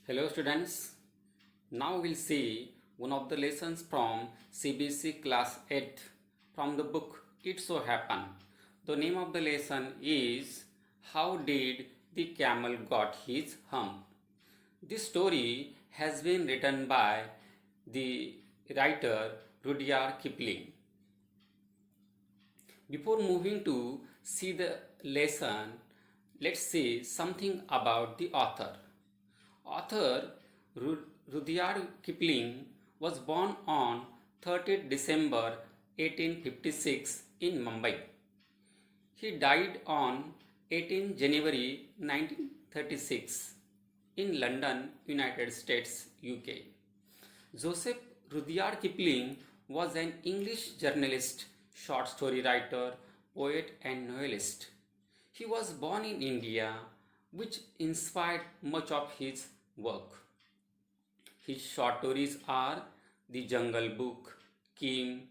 Hello students, now we'll see one of the lessons from CBC class 8 from the book It So Happened. The name of the lesson is How Did the Camel Got His Hump? This story has been written by the writer Rudyard Kipling. Before moving to see the lesson, let's see something about the author. Author Rudyard Kipling was born on 30th December 1856 in Mumbai. He died on 18 January 1936 in London, United States, UK. Joseph Rudyard Kipling was an English journalist, short story writer, poet, and novelist. He was born in India, which inspired much of his work. His short stories are The Jungle Book, King,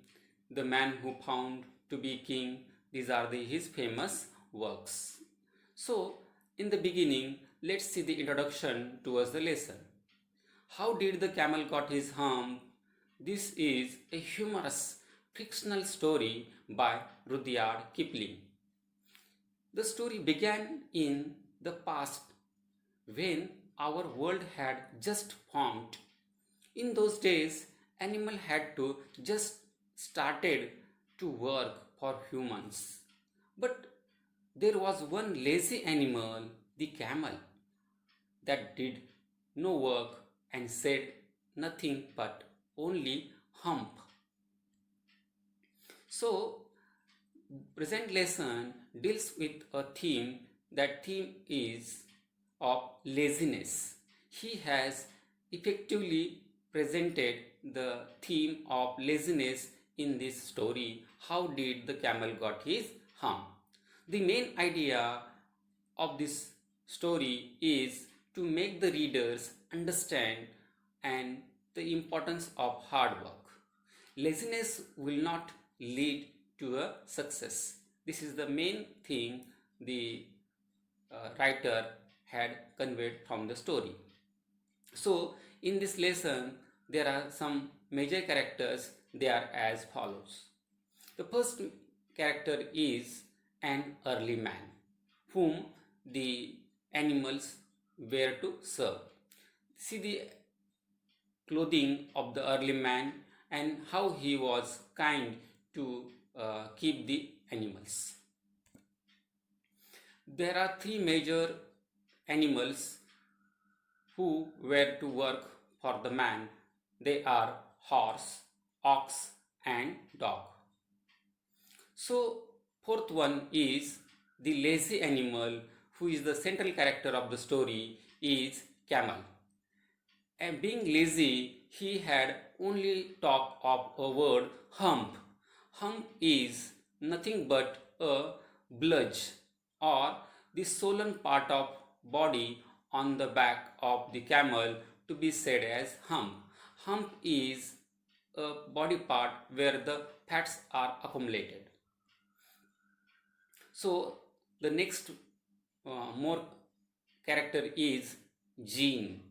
The Man Who Found to Be King. These are his famous works. So, in the beginning, let's see the introduction towards the lesson. How did the camel got his hump? This is a humorous fictional story by Rudyard Kipling. The story began in the past when our world had just formed. In those days, animal had to just started to work for humans. But there was one lazy animal, the camel, that did no work and said nothing but only hump. So, present lesson deals with a theme. That theme is of laziness. He has effectively presented the theme of laziness in this story. How did the camel got his hump? The main idea of this story is to make the readers understand and the importance of hard work. Laziness will not lead to a success. This is the main thing the writer had conveyed from the story. So, in this lesson, there are some major characters. They are as follows. The first character is an early man, whom the animals were to serve. See the clothing of the early man and how he was kind to keep the animals. There are three major animals who were to work for the man. They are horse, ox, and dog. So, fourth one is the lazy animal, who is the central character of the story, is camel. And being lazy, he had only talk of a word hump. Hump is nothing but a bludge or the swollen part of body on the back of the camel, to be said as hump. Hump is a body part where the fats are accumulated. So the next more character is gene.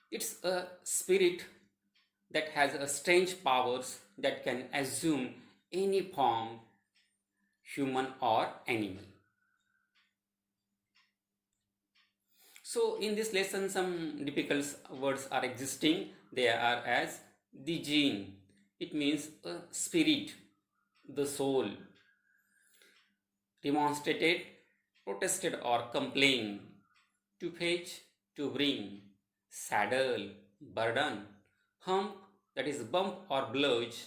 It's a spirit that has a strange powers that can assume any form, human or animal. So in this lesson, some difficult words are existing. They are as the gene. It means a spirit, the soul. Demonstrated, protested or complained. To fetch, to bring. Saddle, burden. Hump, that is bump or bludge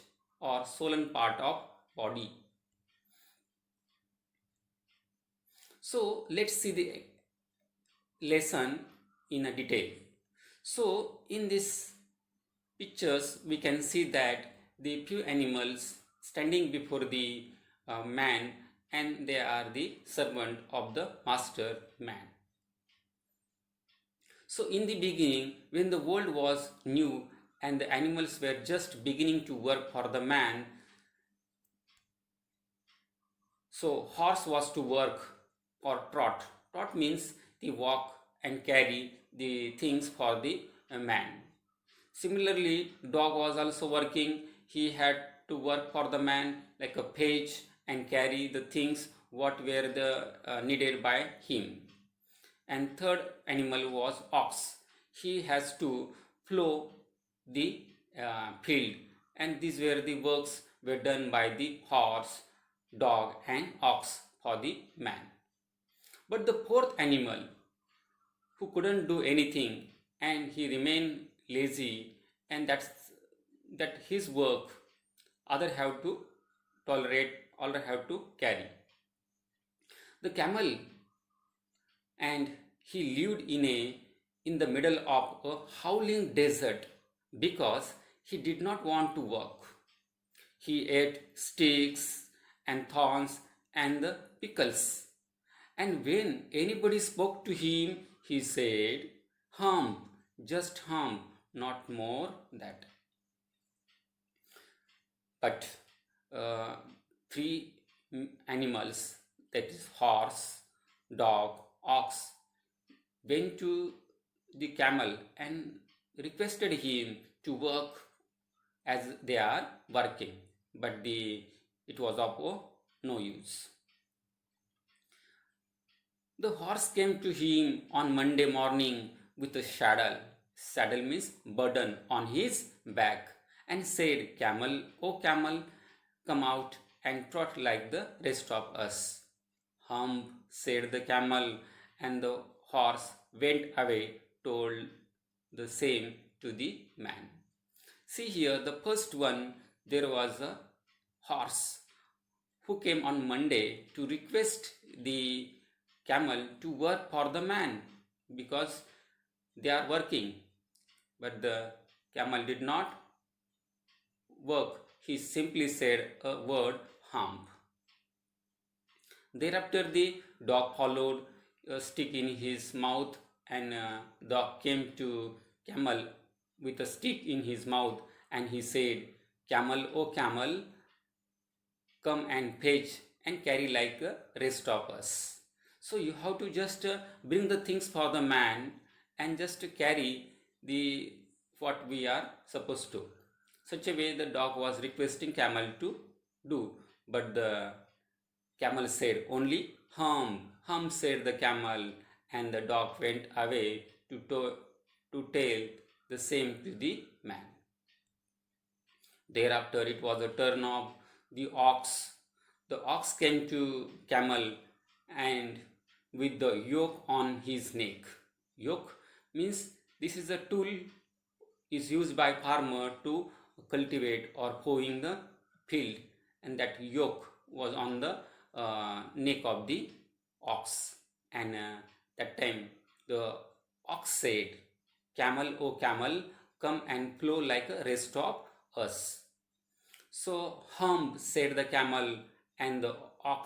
or swollen part of body. So let's see the lesson in a detail. So in this pictures we can see that the few animals standing before the man, and they are the servant of the master man. So in the beginning, when the world was new and the animals were just beginning to work for the man, so horse was to work or trot. Trot means the walk and carry the things for the man. Similarly, dog was also working. He had to work for the man like a page and carry the things what were needed by him. And third animal was ox. He has to plow the field, and these were the works were done by the horse, dog, and ox for the man. But the fourth animal, who couldn't do anything and he remained lazy, and that his work other have to tolerate, other have to carry. The camel, and he lived in the middle of a howling desert because he did not want to work. He ate sticks and thorns and the pickles, and when anybody spoke to him, he said, "Hum, just hum, not more that." But uh, three animals, that is horse, dog, ox, went to the camel and requested him to work as they are working, but it was of no use. The horse came to him on Monday morning with a saddle. Saddle means burden on his back, and said, "Camel, O camel, come out and trot like the rest of us." "Hum," said the camel, and the horse went away, told the same to the man. See here, the first one, there was a horse who came on Monday to request the camel to work for the man because they are working. But the camel did not work. He simply said a word, "hump." Thereafter, the dog followed, a stick in his mouth, and dog came to camel with a stick in his mouth, and he said, "Camel, O camel, come and fetch and carry like the rest of us." So you have to just bring the things for the man and just carry the what we are supposed to. Such a way the dog was requesting camel to do, but the camel said only, "Hum, hum," said the camel, and the dog went away to tell the same to the man. Thereafter, it was a turn of the ox. The ox came to camel and with the yoke on his neck. Yoke means this is a tool is used by farmer to cultivate or ploughing the field, and that yoke was on the neck of the ox. And that time the ox said, "Camel, O camel, come and plough like the rest of us." So "Hum," said the camel, and the ox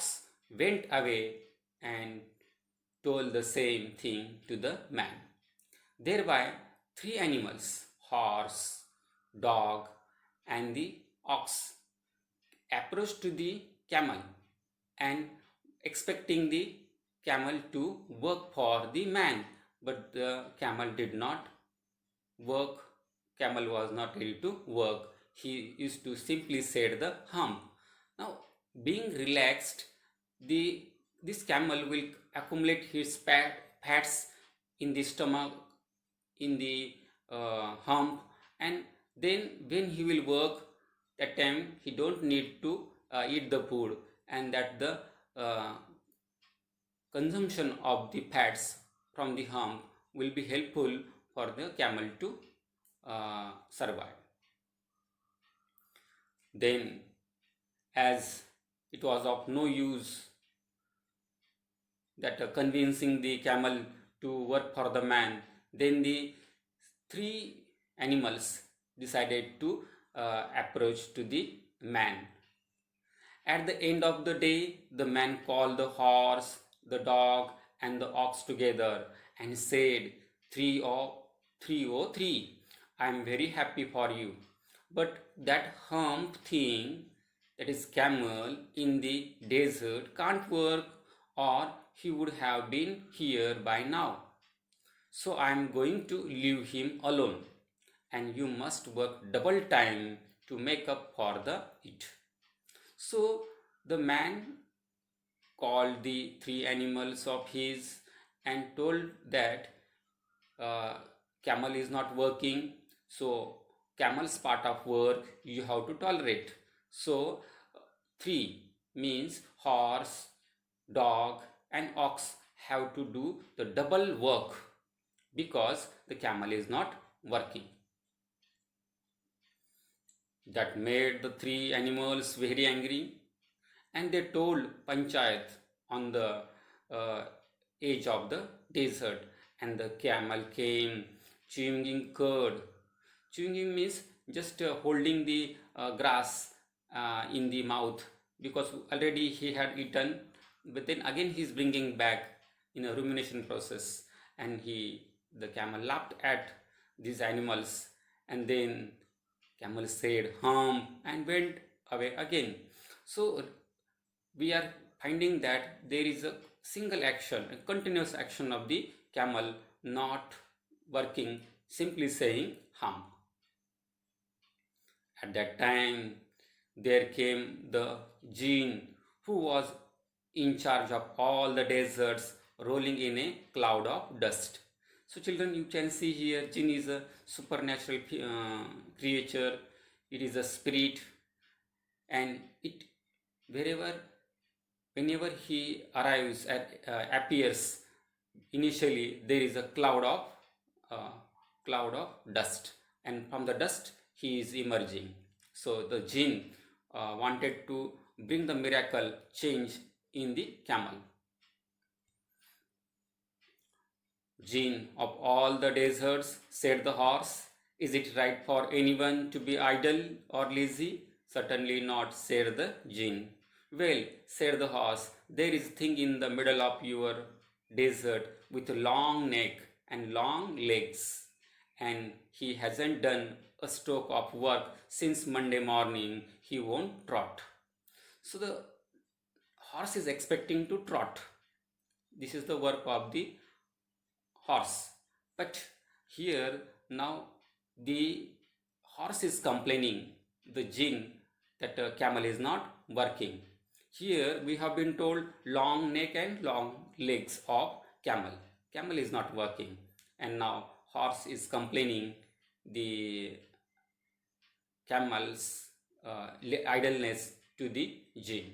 went away and told the same thing to the man. Thereby, three animals, horse, dog, and the ox, approached to the camel and expecting the camel to work for the man, but the camel did not work. Camel was not ready to work. He used to simply say the "hum." Now, being relaxed, this camel will accumulate his fats in the stomach, in the hump, and then when he will work, that time he don't need to eat the food, and that the uh, consumption of the fats from the hump will be helpful for the camel to survive. Then, as it was of no use that convincing the camel to work for the man, then the three animals decided to approach to the man. At the end of the day, the man called the horse, the dog, and the ox together and said, "303, I am very happy for you. But that hump thing, that is camel, in the desert can't work, or he would have been here by now." So I am going to leave him alone, and you must work double time to make up for the it. So the man called the three animals of his and told that uh, camel is not working, so camel's part of work you have to tolerate. So three means horse, dog and ox have to do the double work because the camel is not working. That made the three animals very angry, and they told panchayat on the uh, edge of the desert, and the camel came chewing curd. Chewing means just holding the grass in the mouth because already he had eaten, but then again he is bringing back in a rumination process, and the camel laughed at these animals, and then camel said hum and went away again. So we are finding that there is a single action, a continuous action of the camel, not working, simply saying hum. At that time, there came the jinn who was in charge of all the deserts, rolling in a cloud of dust. So, children, you can see here, jinn is a supernatural creature. It is a spirit, and it wherever whenever he arrives at appears, initially there is a uh, cloud of dust, and from the dust he is emerging. So the jinn wanted to bring the miracle change in the camel. Jinn of all the deserts, said the horse, is it right for anyone to be idle or lazy? Certainly not, said the jinn. Well, said the horse, there is a thing in the middle of your desert with a long neck and long legs, and he hasn't done a stroke of work since Monday morning. He won't trot. So the horse is expecting to trot. This is the work of the horse. But here now the horse is complaining, the jinn, that camel is not working. Here we have been told long neck and long legs of camel. Camel is not working. And now horse is complaining the camel's idleness to the jinn.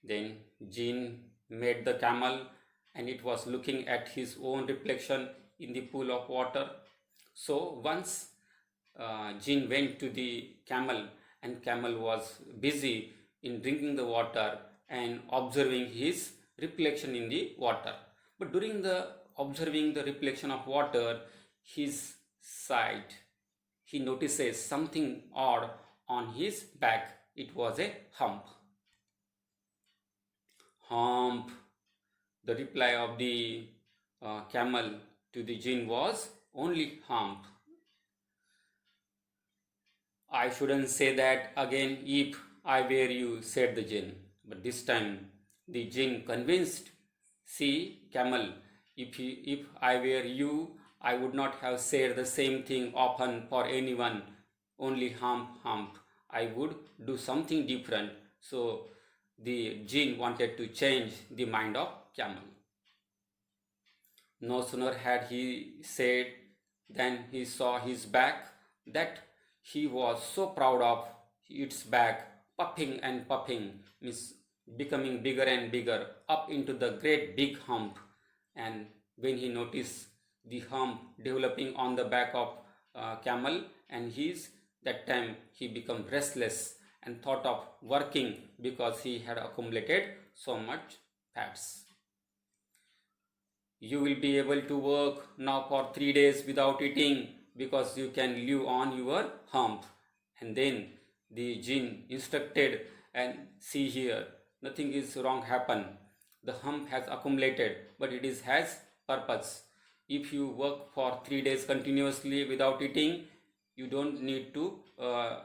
Then jinn made the camel, and it was looking at his own reflection in the pool of water. So once jinn went to the camel, and camel was busy in drinking the water and observing his reflection in the water. But during the observing the reflection of water, his sight, he notices something odd on his back. It was a hump. Hump. The reply of the camel to the jinn was only hump. I shouldn't say that again if I were you, said the jinn. But this time the jinn convinced, see, camel, if I were you, I would not have said the same thing often for anyone, only hump, hump. I would do something different. So the jinn wanted to change the mind of camel. No sooner had he said than he saw his back, that he was so proud of its back, puffing and puffing, means becoming bigger and bigger, up into the great big hump. And when he noticed the hump developing on the back of camel, and that time he became restless and thought of working because he had accumulated so much fats. You will be able to work now for 3 days without eating because you can live on your hump. And then the jinn instructed, and see here, nothing is wrong happen. The hump has accumulated, but it has purpose. If you work for 3 days continuously without eating, you don't need to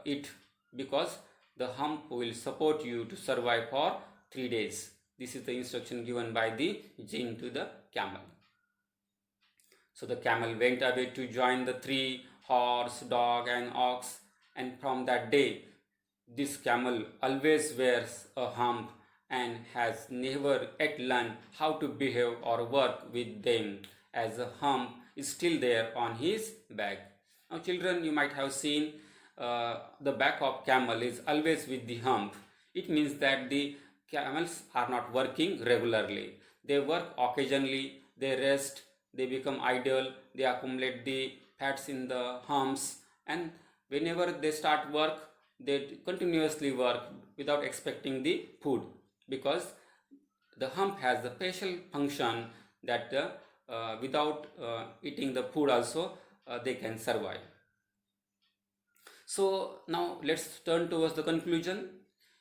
eat, because the hump will support you to survive for 3 days. This is the instruction given by the jinn to the camel. So the camel went away to join the three horse, dog, and ox, and from that day, this camel always wears a hump and has never yet learned how to behave or work with them, as the hump is still there on his back. Now, children, you might have seen the back of camel is always with the hump. It means that the camels are not working regularly. They work occasionally, they rest, they become idle, they accumulate the fats in the humps, and whenever they start work, they continuously work without expecting the food, because the hump has the special function that without eating the food also they can survive. So now let's turn towards the conclusion.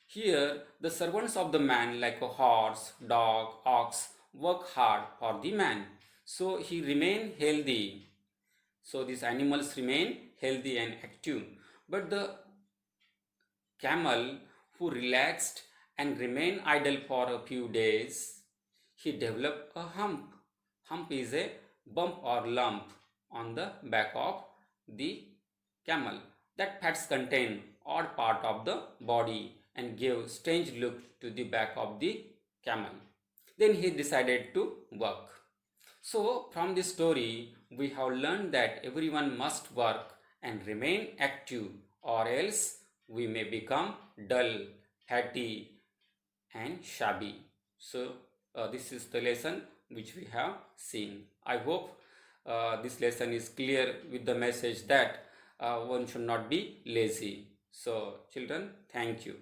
Here, the servants of the man, like a horse, dog, ox, work hard for the man. So he remain healthy. So these animals remain healthy and active. But the camel, who relaxed and remained idle for a few days, he developed a hump. Hump is a bump or lump on the back of the camel. That fats contain odd part of the body and gave strange look to the back of the camel. Then he decided to work. So from this story, we have learned that everyone must work and remain active, or else we may become dull, fatty, and shabby. So this is the lesson which we have seen. I hope this lesson is clear with the message that one should not be lazy. So children, thank you.